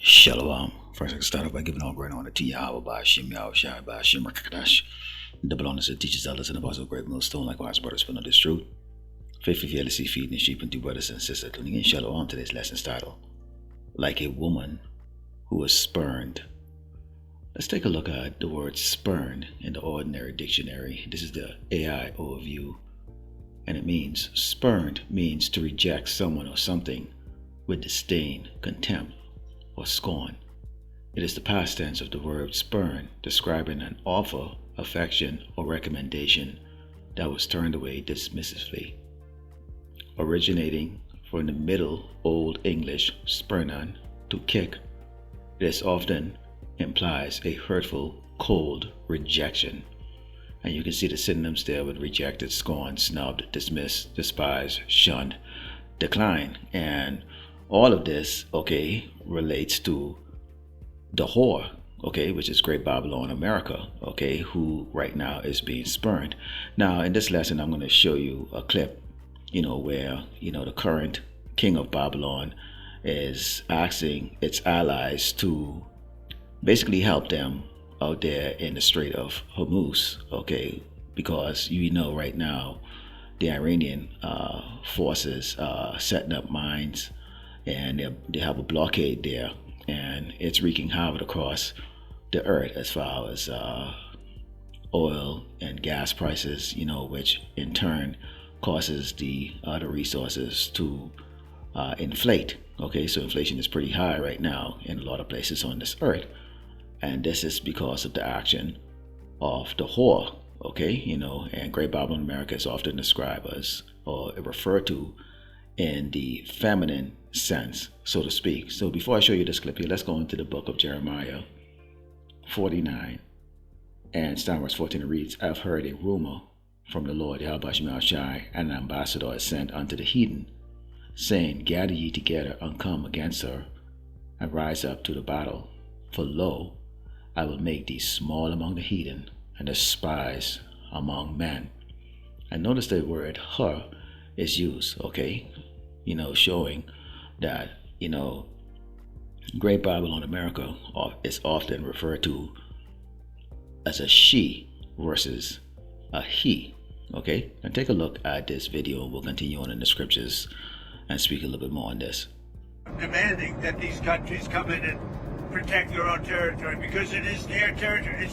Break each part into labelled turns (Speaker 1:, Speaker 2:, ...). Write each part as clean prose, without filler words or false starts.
Speaker 1: Shalom. First, I can start off by giving all great honor to Yahweh by Hashem, Yahweh Shai by Hashem Rakadash. Double honor to teachers, elders, and the boss of great millstone, likewise, brothers, for this truth. Faithfully, fearlessly feeding the sheep and two brothers and sisters, tuning in Shalom. Today's lesson's title, Like a Woman Who Was Spurned. Let's take a look at the word spurned in the ordinary dictionary. This is the AI overview, and it means spurned means to reject someone or something with disdain, contempt, or scorn. It is the past tense of the word spurn, describing an offer, affection, or recommendation that was turned away dismissively. Originating from the Middle Old English spurnan, to kick, this often implies a hurtful, cold rejection. And you can see the synonyms there with rejected, scorned, snubbed, dismissed, despised, shunned, decline, and all of this, relates to the whore, which is Great Babylon America, who right now is being spurned. Now, in this lesson, I'm going to show you a clip, where, the current king of Babylon is asking its allies to basically help them out there in the Strait of Hormuz, because right now the Iranian forces are setting up mines, and they have a blockade there, and it's wreaking havoc across the earth as far as oil and gas prices, which in turn causes the other resources to inflate. So inflation is pretty high right now in a lot of places on this earth, and this is because of the action of the whore. And Great Babylon America is often described as, or referred to, in the feminine sense, so to speak. So before I show you this clip here, let's go into the book of Jeremiah 49, and starting verse 14, it reads, I've heard a rumor from the Lord, Yahweh Shai, and an ambassador is sent unto the heathen, saying, gather ye together and come against her, and rise up to the battle. For lo, I will make thee small among the heathen, and despised among men. And notice the word her is used, showing that, Great Babylon America is often referred to as a she versus a he. And take a look at this video. We'll continue on in the scriptures and speak a little bit more on this.
Speaker 2: Demanding that these countries come in and protect their own territory, because it is their territory.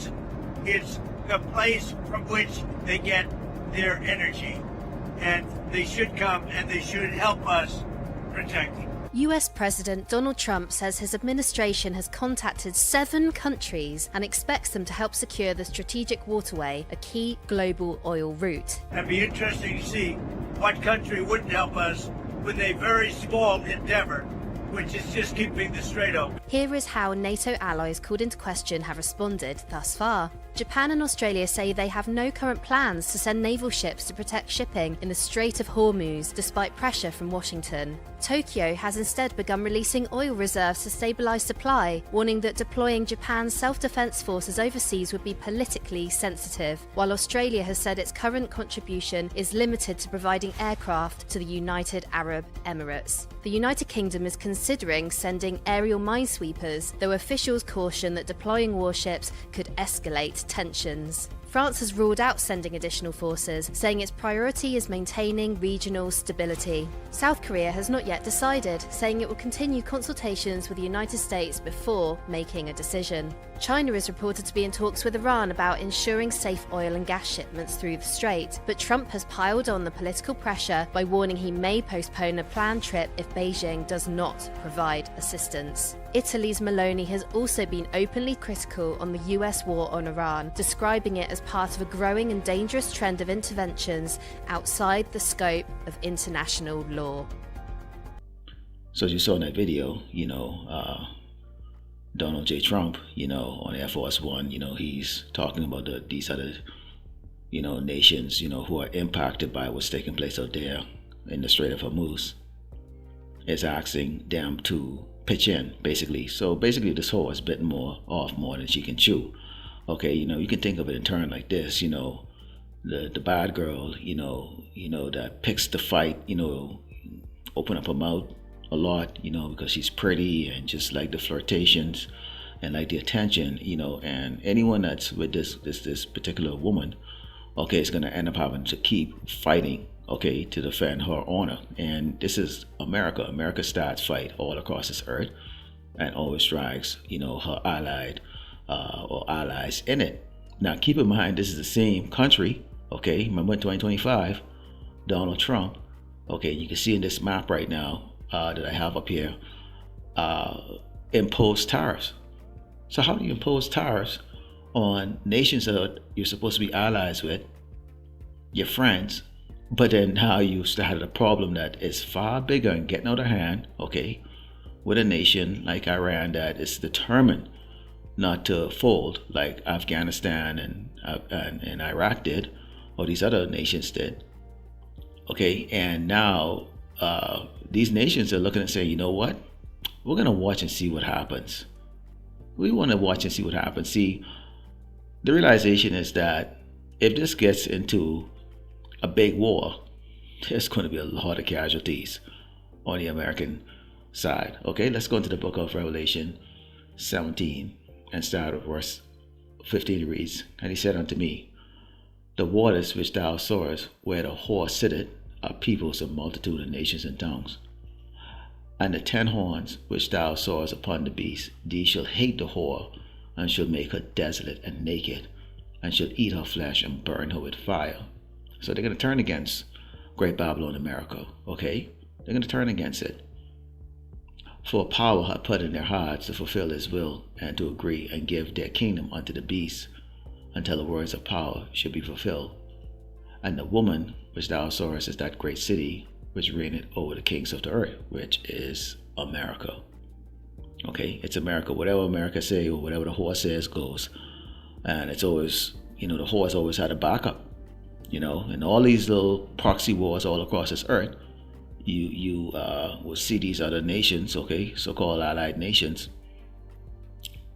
Speaker 2: It's the place from which they get their energy, and they should come and they should help us protect it.
Speaker 3: US President Donald Trump says his administration has contacted 7 countries and expects them to help secure the strategic waterway, a key global oil route.
Speaker 2: It'd be interesting to see what country wouldn't help us with a very small endeavor, which is just keeping the strait open.
Speaker 3: Here is how NATO allies called into question have responded thus far. Japan and Australia say they have no current plans to send naval ships to protect shipping in the Strait of Hormuz, despite pressure from Washington. Tokyo has instead begun releasing oil reserves to stabilize supply, warning that deploying Japan's self-defense forces overseas would be politically sensitive, while Australia has said its current contribution is limited to providing aircraft to the United Arab Emirates. The United Kingdom is considering sending aerial minesweepers, though officials caution that deploying warships could escalate tensions. France has ruled out sending additional forces, saying its priority is maintaining regional stability. South Korea has not yet decided, saying it will continue consultations with the United States before making a decision. China is reported to be in talks with Iran about ensuring safe oil and gas shipments through the strait, but Trump has piled on the political pressure by warning he may postpone a planned trip if Beijing does not provide assistance. Italy's Meloni has also been openly critical on the US war on Iran, describing it as part of a growing and dangerous trend of interventions outside the scope of international law.
Speaker 1: So as you saw in that video, Donald J. Trump, on Air Force One, he's talking about these other, nations, who are impacted by what's taking place out there in the Strait of Hormuz, is asking them to pitch in, basically. So basically this whore is bitten off more than she can chew. You can think of it in turn like this, the bad girl, that picks the fight, open up her mouth, a lot, because she's pretty and just like the flirtations and like the attention, and anyone that's with this particular woman, okay, is gonna end up having to keep fighting, okay, to defend her honor. And this is America. America starts fight all across this earth and always drags, her allied or allies in it. Now, keep in mind, this is the same country, okay? Remember in 2025, Donald Trump, okay, you can see in this map right now that I have up here, imposed tariffs. So how do you impose tariffs on nations that you're supposed to be allies with, your friends, but then now you started a problem that is far bigger and getting out of hand, okay, with a nation like Iran that is determined not to fold like Afghanistan and Iraq did, or these other nations did. Okay, and now these nations are looking and saying, you know what? We're gonna watch and see what happens. We want to watch and see what happens. See, the realization is that if this gets into a big war, there's going to be a lot of casualties on the American side. Okay, let's go into the book of Revelation 17 and start with verse 15. It reads, "And he said unto me, the waters which thou sawest, where the whore sitteth, are peoples of multitude of nations and tongues. And the 10 horns which thou sawest upon the beast, these shall hate the whore, and shall make her desolate and naked, and shall eat her flesh and burn her with fire." So they're going to turn against Great Babylon, America. Okay, they're going to turn against it. "For power hath put in their hearts to fulfill his will, and to agree and give their kingdom unto the beast, until the words of power should be fulfilled. And the woman which thou sawest is that great city, which reigneth over the kings of the earth," which is America. Okay, it's America. Whatever America say or whatever the whore says goes. And it's always, the whore's always had a backup. And all these little proxy wars all across this earth, you will see these other nations, okay, so-called allied nations,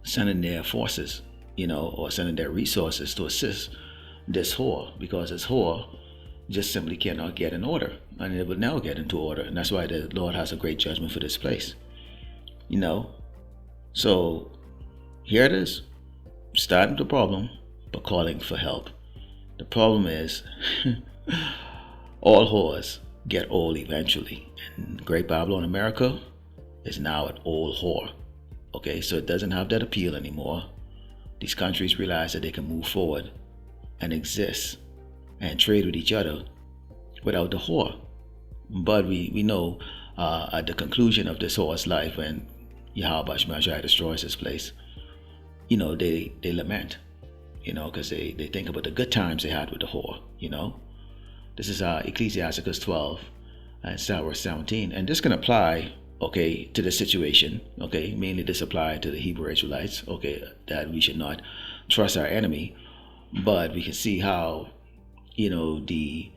Speaker 1: sending their forces, or sending their resources to assist this whore, because this whore just simply cannot get in order, and it will never get into order. And that's why the Lord has a great judgment for this place. So here it is, starting the problem but calling for help. The problem is all whores get old eventually, and Great Babylon, America, is now an old whore. Okay, so it doesn't have that appeal anymore. These countries realize that they can move forward and exist and trade with each other without the whore. But we know at the conclusion of this whore's life, when Yahweh Shemashai destroys this place, they lament, because they think about the good times they had with the whore. This is Ecclesiasticus 12 and start verse 17, and this can apply, okay, to the situation. Okay, mainly this applied to the Hebrew Israelites. Okay, that we should not trust our enemy, but we can see how the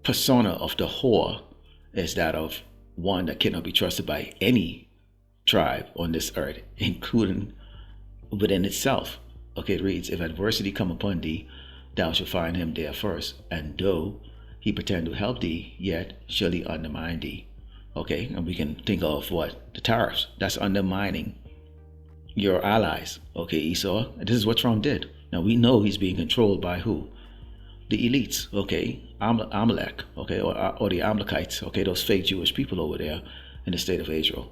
Speaker 1: persona of the whore is that of one that cannot be trusted by any tribe on this earth, including within itself. Okay, it reads, "If adversity come upon thee, thou shalt find him there first, and though he pretend to help thee, yet shall he undermine thee." Okay, and we can think of what? The tariffs. That's undermining your allies. Okay, Esau. This is what Trump did. Now we know he's being controlled by who? The elites. Okay, Amalek. Okay, or the Amalekites. Okay, those fake Jewish people over there in the state of Israel.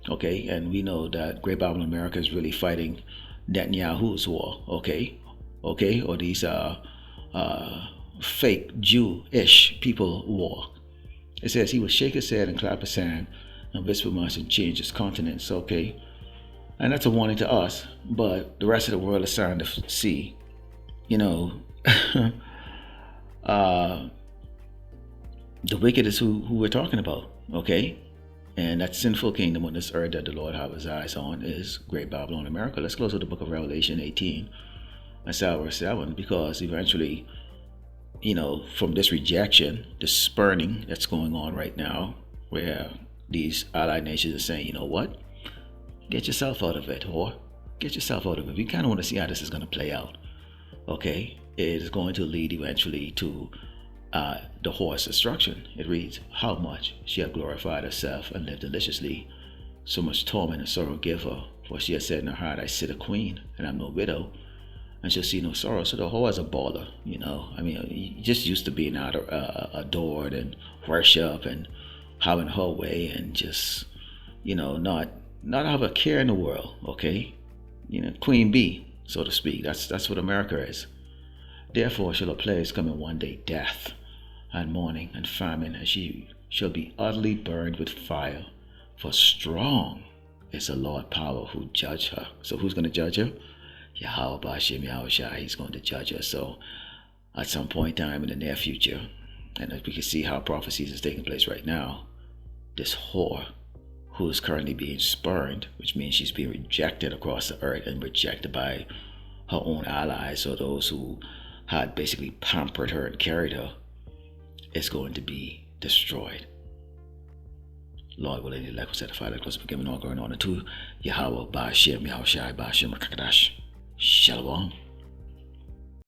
Speaker 1: Okay, and we know that Great Babylon, America is really fighting Netanyahu's war. Okay, or these fake Jewish people war. It says he would shake his head and clap his hand and whisper much and change his countenance. Okay, and that's a warning to us, but the rest of the world is starting to see, the wicked is who we're talking about. Okay, and that sinful kingdom on this earth that the Lord have his eyes on is Great Babylon, America. Let's close with the book of Revelation 18 and start verse 7, because eventually, from this rejection, the spurning that's going on right now, where these allied nations are saying, you know what, get yourself out of it, whore, get yourself out of it. We kind of want to see how this is going to play out. Okay, it is going to lead eventually to the whore's destruction. It reads, how much she had glorified herself and lived deliciously. So much torment and sorrow give her, for she had said in her heart, I sit a queen, and I'm no widow, and she'll see no sorrow. So the whore is a baller, you know. I mean, just used to being adored and worship and having her way, and just, you know, not have a care in the world, okay? You know, queen bee, so to speak. That's what America is. Therefore shall a place come in one day, death and mourning and famine, and she shall be utterly burned with fire. For strong is the Lord power who judge her. So who's going to judge her? Yahweh Bashim Yahushua, he's going to judge her. So at some point in time in the near future, and as we can see how prophecies is taking place right now, this whore who is currently being spurned, which means she's being rejected across the earth and rejected by her own allies, or those who had basically pampered her and carried her, is going to be destroyed. Lord willing, the elect will set the fire, let us be given all going on to Yahweh Ba'ashem Yahushai Ba'ashem Rakadash. Shalom.